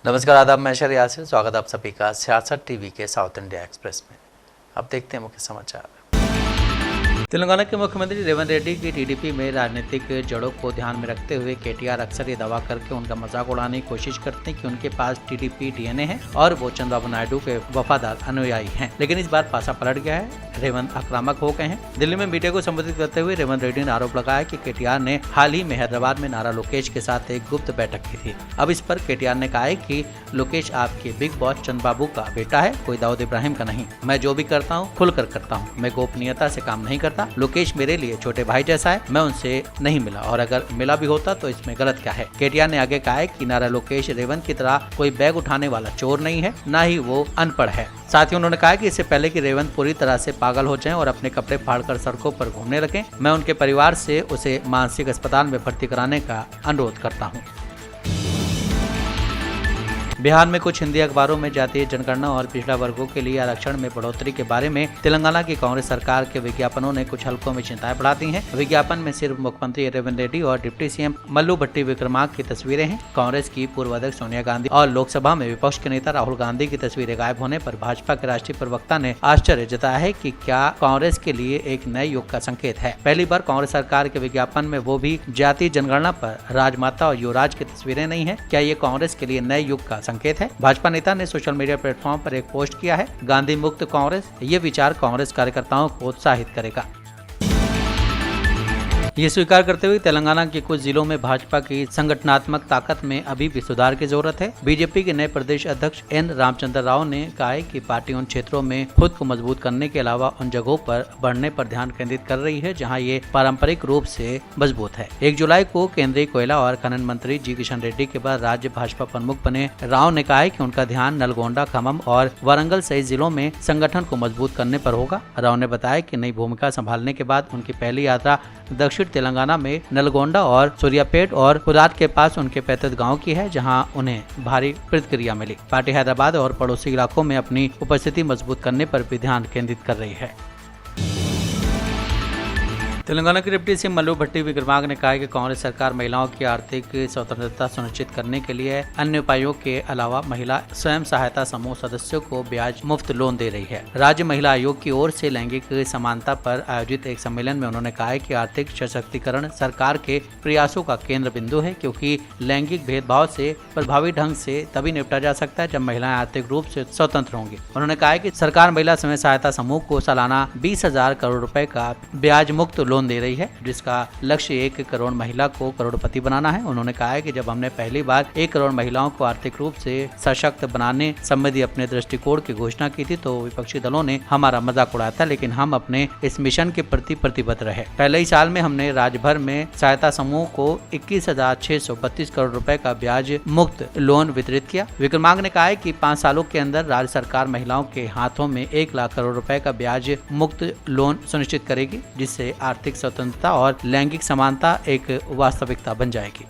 नमस्कार, आदाब, मैं शरियार से स्वागत आप सभी का सियासत टीवी के साउथ इंडिया एक्सप्रेस में। अब देखते हैं मुख्य समाचार। तेलंगाना के मुख्यमंत्री रेवंत रेड्डी की टीडीपी में राजनीतिक जड़ों को ध्यान में रखते हुए केटीआर अक्सर ये दावा करके उनका मजाक उड़ाने की कोशिश करते हैं कि उनके पास टीडीपी डीएनए है और वो चंद्रबाबू नायडू के वफादार अनुयायी हैं। लेकिन इस बार पासा पलट गया है, रेवंत आक्रामक हो गए हैं। दिल्ली में मीडिया को संबोधित करते हुए रेवंत रेड्डी ने आरोप लगाया कि केटीआर ने हाल ही में हैदराबाद में नारा लोकेश के साथ एक गुप्त बैठक की थी। अब इस पर केटीआर ने कहा है कि लोकेश आपके बिग बॉस चंद्रबाबू का बेटा है, कोई दाऊद इब्राहिम का नहीं। मैं जो भी करता हूँ खुलकर करता हूँ, मैं गोपनीयता से काम नहीं करता। लोकेश मेरे लिए छोटे भाई जैसा है, मैं उनसे नहीं मिला और अगर मिला भी होता तो इसमें गलत क्या है। केटीआर ने आगे कहा है कि नारा लोकेश रेवंत की तरह कोई बैग उठाने वाला चोर नहीं है, न ही वो अनपढ़ है। साथ ही उन्होंने कहा कि इससे पहले कि रेवंत पूरी तरह से पागल हो जाएं और अपने कपड़े फाड़कर सड़कों पर घूमने लगें, मैं उनके परिवार से उसे मानसिक अस्पताल में भर्ती कराने का अनुरोध करता हूँ। बिहार में कुछ हिंदी अखबारों में जातीय जनगणना और पिछड़ा वर्गों के लिए आरक्षण में बढ़ोतरी के बारे में तेलंगाना की कांग्रेस सरकार के विज्ञापनों ने कुछ हलकों में चिंताएं बढ़ा दी हैं। विज्ञापन में सिर्फ मुख्यमंत्री रेवंत रेड्डी और डिप्टी सीएम मल्लू भट्टी विक्रमार्क की तस्वीरें हैं। कांग्रेस की पूर्व अध्यक्ष सोनिया गांधी और लोकसभा में विपक्ष के नेता राहुल गांधी की तस्वीरें गायब होने पर भाजपा के राष्ट्रीय प्रवक्ता ने आश्चर्य जताया है कि क्या कांग्रेस के लिए एक नए युग का संकेत है। पहली बार कांग्रेस सरकार के विज्ञापन में वो भी जातीय जनगणना पर राजमाता और युवराज की तस्वीरें नहीं है। क्या ये कांग्रेस के लिए नए युग का संकेत है? भाजपा नेता ने सोशल मीडिया प्लेटफॉर्म पर एक पोस्ट किया है, गांधी मुक्त कांग्रेस, ये विचार कांग्रेस कार्यकर्ताओं को उत्साहित करेगा। ये स्वीकार करते हुए तेलंगाना के कुछ जिलों में भाजपा की संगठनात्मक ताकत में अभी भी सुधार की जरूरत है। बीजेपी के नए प्रदेश अध्यक्ष एन रामचंद्र राव ने कहा है कि पार्टी उन क्षेत्रों में खुद को मजबूत करने के अलावा उन जगहों पर बढ़ने पर ध्यान केंद्रित कर रही है जहां ये पारंपरिक रूप से मजबूत है। 1 जुलाई को केंद्रीय कोयला और खनन मंत्री जी किशन रेड्डी के बाद राज्य भाजपा प्रमुख बने राव ने कहा है कि उनका ध्यान नलगोंडा, खम्मम और वारंगल सहित जिलों में संगठन को मजबूत करने पर होगा। राव ने बताया कि नई भूमिका संभालने के बाद उनकी पहली यात्रा दक्षिण तेलंगाना में नलगोंडा और सूर्यापेट और कुदात के पास उनके पैतृक गांव की है, जहां उन्हें भारी प्रतिक्रिया मिली। पार्टी हैदराबाद और पड़ोसी इलाकों में अपनी उपस्थिति मजबूत करने पर भी ध्यान केंद्रित कर रही है। तेलंगाना के डिप्टी सीएम मल्लू भट्टी विक्रमार्क ने कहा है कि कांग्रेस सरकार महिलाओं की आर्थिक स्वतंत्रता सुनिश्चित करने के लिए अन्य उपायों के अलावा महिला स्वयं सहायता समूह सदस्यों को ब्याज मुफ्त लोन दे रही है। राज्य महिला आयोग की ओर से लैंगिक समानता पर आयोजित एक सम्मेलन में उन्होंने कहा है कि आर्थिक सशक्तिकरण सरकार के प्रयासों का केंद्र बिंदु है, क्योंकि लैंगिक भेदभाव से प्रभावी ढंग से तभी निपटा जा सकता है जब महिलाएं आर्थिक रूप से स्वतंत्र होंगी। उन्होंने कहा है कि सरकार महिला स्वयं सहायता समूह को सालाना 20,000 करोड़ रुपए का ब्याज मुक्त लोन दे रही है, जिसका लक्ष्य 1 करोड़ महिला को करोड़पति बनाना है। उन्होंने कहा है कि जब हमने पहली बार 1 करोड़ महिलाओं को आर्थिक रूप से सशक्त बनाने संबंधी अपने दृष्टिकोण की घोषणा की थी तो विपक्षी दलों ने हमारा मजाक उड़ाया था, लेकिन हम अपने इस मिशन के प्रति प्रतिबद्ध रहे। पहले ही साल में हमने राज्य भर में सहायता समूह को 21,632 करोड़ रुपए का ब्याज मुक्त लोन वितरित किया। विक्रमार्क ने कहा है कि 5 सालों के अंदर राज्य सरकार महिलाओं के हाथों में 1 लाख करोड़ रुपए का ब्याज मुक्त लोन सुनिश्चित करेगी, जिससे आर्थिक स्वतंत्रता और लैंगिक समानता एक वास्तविकता बन जाएगी।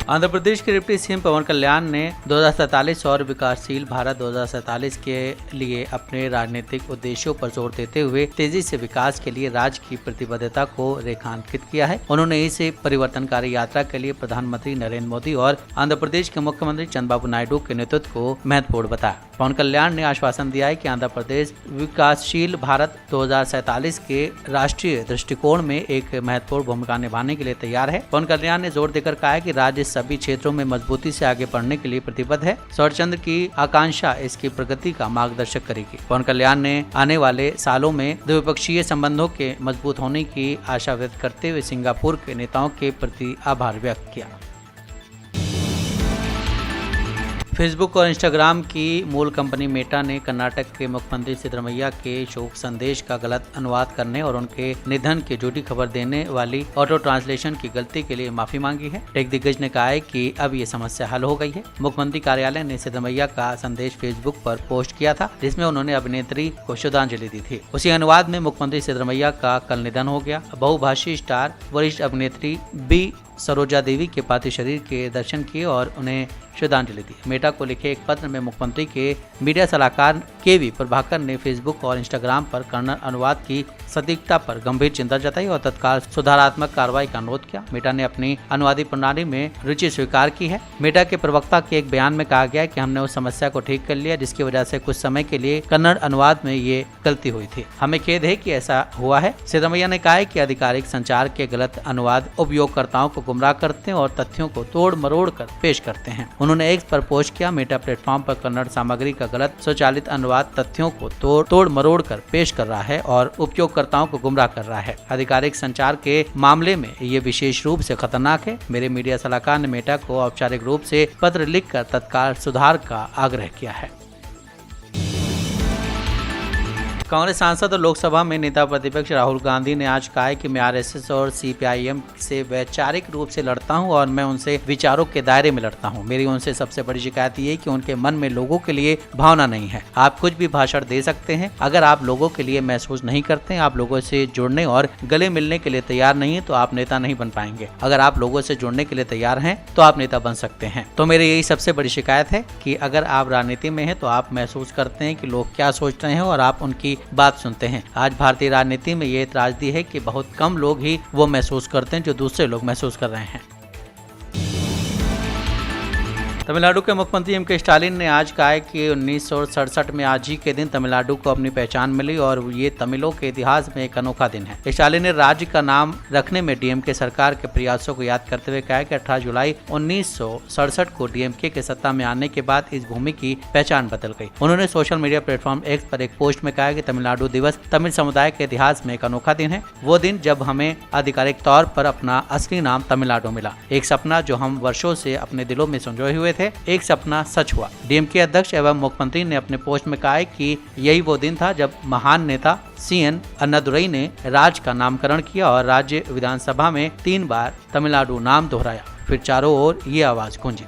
आंध्र प्रदेश के डिप्टी सीएम पवन कल्याण ने 2047 और विकासशील भारत 2047 के लिए अपने राजनीतिक उद्देश्यों पर जोर देते हुए तेजी से विकास के लिए राज्य की प्रतिबद्धता को रेखांकित किया है। उन्होंने इस परिवर्तनकारी यात्रा के लिए प्रधानमंत्री नरेंद्र मोदी और आंध्र प्रदेश के मुख्यमंत्री चंद्रबाबू नायडू के नेतृत्व को महत्वपूर्ण बताया। पवन कल्याण ने आश्वासन दिया है कि आंध्र प्रदेश विकासशील भारत 2047 के राष्ट्रीय दृष्टिकोण में एक महत्वपूर्ण भूमिका निभाने के लिए तैयार है। पवन कल्याण ने जोर देकर कहा है कि राज्य सभी क्षेत्रों में मजबूती से आगे बढ़ने के लिए प्रतिबद्ध है। स्वरचंद्र की आकांक्षा इसकी प्रगति का मार्गदर्शक करेगी। पवन कल्याण ने आने वाले सालों में द्विपक्षीय संबंधों के मजबूत होने की आशा व्यक्त करते हुए सिंगापुर के नेताओं के प्रति आभार व्यक्त किया। फेसबुक और इंस्टाग्राम की मूल कंपनी मेटा ने कर्नाटक के मुख्यमंत्री सिद्धरमैया के शोक संदेश का गलत अनुवाद करने और उनके निधन की झूठी खबर देने वाली ऑटो ट्रांसलेशन की गलती के लिए माफी मांगी है। टेक दिग्गज ने कहा है कि अब ये समस्या हल हो गई है। मुख्यमंत्री कार्यालय ने सिद्धरमैया का संदेश फेसबुक पर पोस्ट किया था, जिसमें उन्होंने अभिनेत्री को श्रद्धांजलि दी थी। उसी अनुवाद में मुख्यमंत्री सिद्धरमैया का कल निधन हो गया। बहुभाषी स्टार वरिष्ठ अभिनेत्री बी सरोजा देवी के पार्थिव शरीर के दर्शन किए और उन्हें श्रद्धांजलि दी। मेटा को लिखे एक पत्र में मुख्यमंत्री के मीडिया सलाहकार केवी प्रभाकर ने फेसबुक और इंस्टाग्राम पर कन्नड़ अनुवाद की सटीकता पर गंभीर चिंता जताई और तत्काल सुधारात्मक कार्रवाई का अनुरोध किया। मेटा ने अपनी अनुवादी प्रणाली में रुचि स्वीकार की है। मेटा के प्रवक्ता के एक बयान में कहा गया कि हमने उस समस्या को ठीक कर लिया जिसकी वजह से कुछ समय के लिए कन्नड़ अनुवाद में ये गलती हुई थी। हमें खेद है कि ऐसा हुआ है। सिद्धरमैया ने कहा है कि आधिकारिक संचार के गलत अनुवाद उपयोगकर्ताओं को गुमराह करते हैं और तथ्यों को तोड़ मरोड़ कर पेश करते हैं। उन्होंने एक्स पर पोस्ट किया, मेटा प्लेटफॉर्म पर कन्नड़ सामग्री का गलत स्वचालित अनुवाद तथ्यों को तोड़ मरोड़ कर पेश कर रहा है और उपयोगकर्ताओं को गुमराह कर रहा है। आधिकारिक संचार के मामले में ये विशेष रूप से खतरनाक है। मेरे मीडिया सलाहकार ने मेटा को औपचारिक रूप से पत्र लिखकर तत्काल सुधार का आग्रह किया है। कांग्रेस सांसद और लोकसभा में नेता प्रतिपक्ष राहुल गांधी ने आज कहा है कि मैं आरएसएस और सीपीआईएम से वैचारिक रूप से लड़ता हूं और मैं उनसे विचारों के दायरे में लड़ता हूं। मेरी उनसे सबसे बड़ी शिकायत ये है कि उनके मन में लोगों के लिए भावना नहीं है। आप कुछ भी भाषण दे सकते हैं, अगर आप लोगों के लिए महसूस नहीं करते हैं, आप लोगों से जुड़ने और गले मिलने के लिए तैयार नहीं है, तो आप नेता नहीं बन पाएंगे। अगर आप लोगों से जुड़ने के लिए तैयार हैं तो आप नेता बन सकते हैं। तो मेरी यही सबसे बड़ी शिकायत है कि अगर आप राजनीति में हैं तो आप महसूस करते हैं कि लोग क्या सोच रहे हैं और आप उनकी बात सुनते हैं। आज भारतीय राजनीति में ये त्रासदी है कि बहुत कम लोग ही वो महसूस करते हैं जो दूसरे लोग महसूस कर रहे हैं। तमिलनाडु के मुख्यमंत्री एम.के. स्टालिन ने आज कहा है कि 1967 में आज ही के दिन तमिलनाडु को अपनी पहचान मिली और ये तमिलों के इतिहास में एक अनोखा दिन है। स्टालिन ने राज्य का नाम रखने में डीएमके सरकार के प्रयासों को याद करते हुए कहा कि 18 जुलाई 1967 को डीएमके के सत्ता में आने के बाद इस भूमि की पहचान बदल गई। उन्होंने सोशल मीडिया प्लेटफॉर्म एक्स पर एक पोस्ट में कहा कि तमिलनाडु दिवस तमिल समुदाय के इतिहास में एक अनोखा दिन है। वो दिन जब हमें आधिकारिक तौर पर अपना असली नाम तमिलनाडु मिला। एक सपना जो हम वर्षों से अपने दिलों में संजोए हुए थे, एक सपना सच हुआ। डीएमके अध्यक्ष एवं मुख्यमंत्री ने अपने पोस्ट में कहा है कि यही वो दिन था जब महान नेता सीएन अन्नादुरई ने राज्य का नामकरण किया और राज्य विधानसभा में 3 बार तमिलनाडु नाम दोहराया। फिर चारों ओर ये आवाज गूंजी।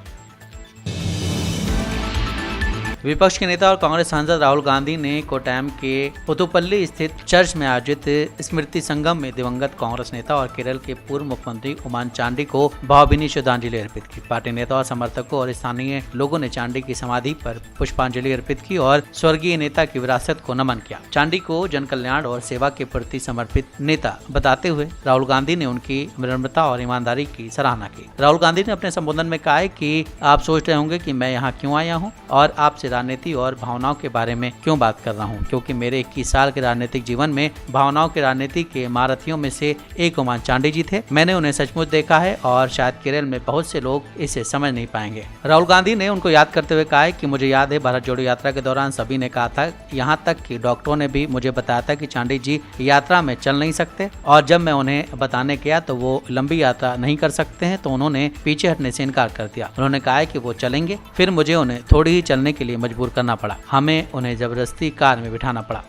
विपक्ष के नेता और कांग्रेस सांसद राहुल गांधी ने कोट्टयम के पुथुपल्ली स्थित चर्च में आयोजित स्मृति संगम में दिवंगत कांग्रेस नेता और केरल के पूर्व मुख्यमंत्री उमान चांडी को भावभीनी श्रद्धांजलि अर्पित की। पार्टी नेता और समर्थकों और स्थानीय लोगों ने चांडी की समाधि पर पुष्पांजलि अर्पित की और स्वर्गीय नेता की विरासत को नमन किया। चांडी को जन कल्याण और सेवा के प्रति समर्पित नेता बताते हुए राहुल गांधी ने उनकी विनम्रता और ईमानदारी की सराहना की। राहुल गांधी ने अपने संबोधन में कहा है कि आप सोच रहे होंगे कि मैं यहाँ क्यों आया हूँ और आपसे राजनीति और भावनाओं के बारे में क्यों बात कर रहा हूं, क्योंकि मेरे 21 साल के राजनीतिक जीवन में भावनाओं की राजनीति के महारथियों में से एक उमान चांडी जी थे। मैंने उन्हें सचमुच देखा है और शायद केरल में बहुत से लोग इसे समझ नहीं पाएंगे। राहुल गांधी ने उनको याद करते हुए कहा है कि मुझे याद है भारत जोड़ो यात्रा के दौरान सभी ने कहा था, यहाँ तक कि डॉक्टरों ने भी मुझे बताया था कि चांडी जी यात्रा में चल नहीं सकते और जब मैं उन्हें बताने गया तो वो लंबी यात्रा नहीं कर सकते हैं तो उन्होंने पीछे हटने से इनकार कर दिया। उन्होंने कहा है कि वो चलेंगे, फिर मुझे उन्हें थोड़ी ही चलने के लिए मजबूर करना पड़ा। हमें उन्हें जबरदस्ती कार में बिठाना पड़ा।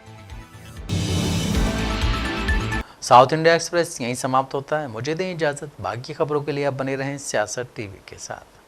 साउथ इंडिया एक्सप्रेस यहीं समाप्त होता है। मुझे दें इजाजत। बाकी खबरों के लिए आप बने रहें सियासत टीवी के साथ।